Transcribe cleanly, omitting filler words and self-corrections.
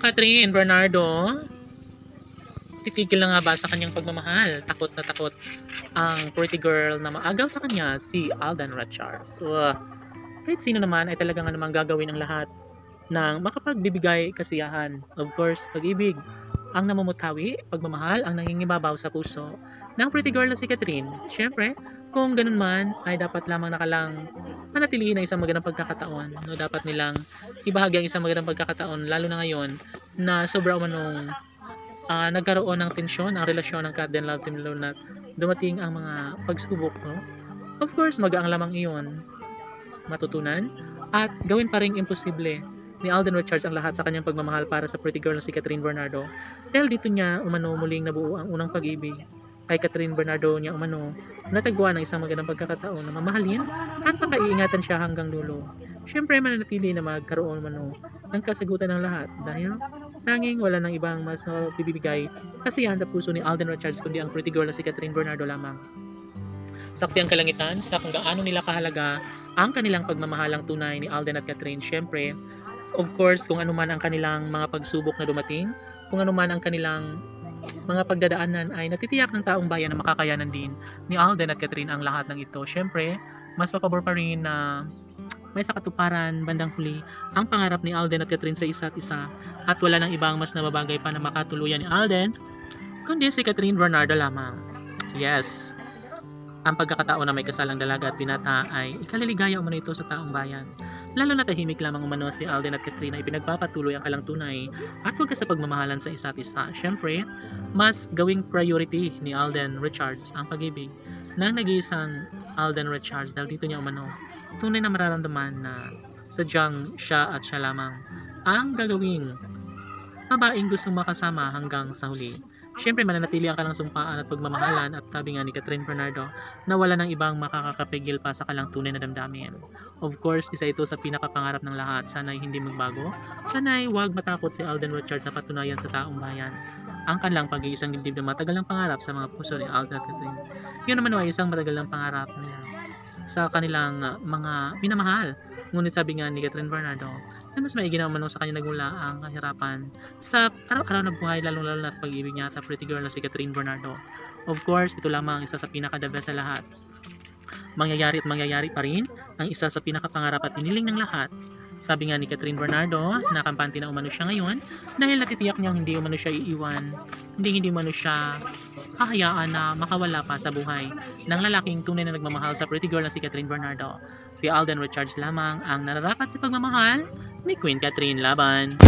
Catherine Bernardo, titigil na nga ba sa kanyang pagmamahal? Takot na takot ang pretty girl na maagaw sa kanya, si Alden Richards. So, kahit sino naman ay talagang namang gagawin ang lahat ng makapagbibigay kasiyahan. Of course, pag-ibig ang namumutawi, pagmamahal ang nangingibabaw sa puso ng pretty girl na si Catherine. Siyempre, kung ganun man, ay dapat lamang nakalang manatilihin ang isang magandang pagkakataon. No, dapat nilang ibahagi ang isang magandang pagkakataon, lalo na ngayon na sobra umanong nagkaroon ng tensyon ang relasyon ng Kat and Love Team, lalo na dumating ang mga pagsubok. No? Of course, magaang lamang iyon matutunan at gawin pa ring imposible ni Alden Richards ang lahat sa kanyang pagmamahal para sa pretty girl na si Catherine Bernardo. Dahil dito niya umano muling nabuo ang unang pag-ibig kay Catherine Bernardo, niya umano natagpuan ng isang magandang pagkakataon na mamahalin at pakaiingatan siya hanggang dulo. Siyempre mananatili na magkaroon umano ng kasagutan ng lahat dahil tanging wala nang ibang mas bibigay kasiyahan sa puso ni Alden Richards kundi ang pretty girl na si Catherine Bernardo lamang. Saksi ang kalangitan sa kung gaano nila kahalaga ang kanilang pagmamahalang tunay ni Alden at Catherine. Siyempre, of course, kung ano man ang kanilang mga pagsubok na dumating, kung ano man ang kanilang mga pagdadaanan, ay natitiyak ng taong bayan na makakayanan din ni Alden at Catherine ang lahat ng ito. Siyempre, mas mapabor pa rin na may sakatuparan bandang huli ang pangarap ni Alden at Catherine sa isa't isa, at wala nang ibang mas nababagay pa na makatuluyan ni Alden kundi si Catherine Bernardo lamang. Yes, ang pagkakataon na may kasalang dalaga at binata ay ikaliligaya umano ito sa taong bayan. Lalo na tahimik lamang umano si Alden at Catherine ay pinagpapatuloy ang kalang tunay at huwag sa pagmamahalan sa isa't isa. Siyempre, mas gawing priority ni Alden Richards ang pag-ibig ng nag-iisang Alden Richards, dahil dito niya umano tunay na mararamdaman na sadyang siya at siya lamang ang gagawing babaeng gustong makasama hanggang sa huli. Siyempre, mananatili ang kalang sumpaan at pagmamahalan, at sabi nga ni Catherine Bernardo na wala ng ibang makakapigil pa sa kalang tunay na damdamin. Of course, isa ito sa pinakapangarap ng lahat. Sana'y hindi magbago. Sana'y huwag matakot si Alden Richards na patunayan sa taong bayan ang kanilang pag-iisang dibdib na matagal ng pangarap sa mga puso ni Alden at Catherine. Yun naman ay isang matagal ng pangarap niya sa kanilang mga minamahal. Ngunit sabi nga ni Catherine Bernardo na mas maigi na umano sa kanya nagmula ang kahirapan sa araw-araw na buhay, lalong-lalo na pag-ibig niya sa pretty girl na si Catherine Bernardo. Of course, ito lamang isa sa pinaka-the best sa lahat. Mangyayari at mangyayari pa rin ang isa sa pinaka-pangarap at hiniling ng lahat. Sabi nga ni Catherine Bernardo, nakampante na umano siya ngayon dahil natitiyak niyang hindi umano siya iiwan, hindi umano siya hahayaan na makawala pa sa buhay ng lalaking tunay na nagmamahal sa pretty girl na si Catherine Bernardo. Si Alden Richards lamang ang nararapat sa pagmamahal ni Queen Catherine Laban.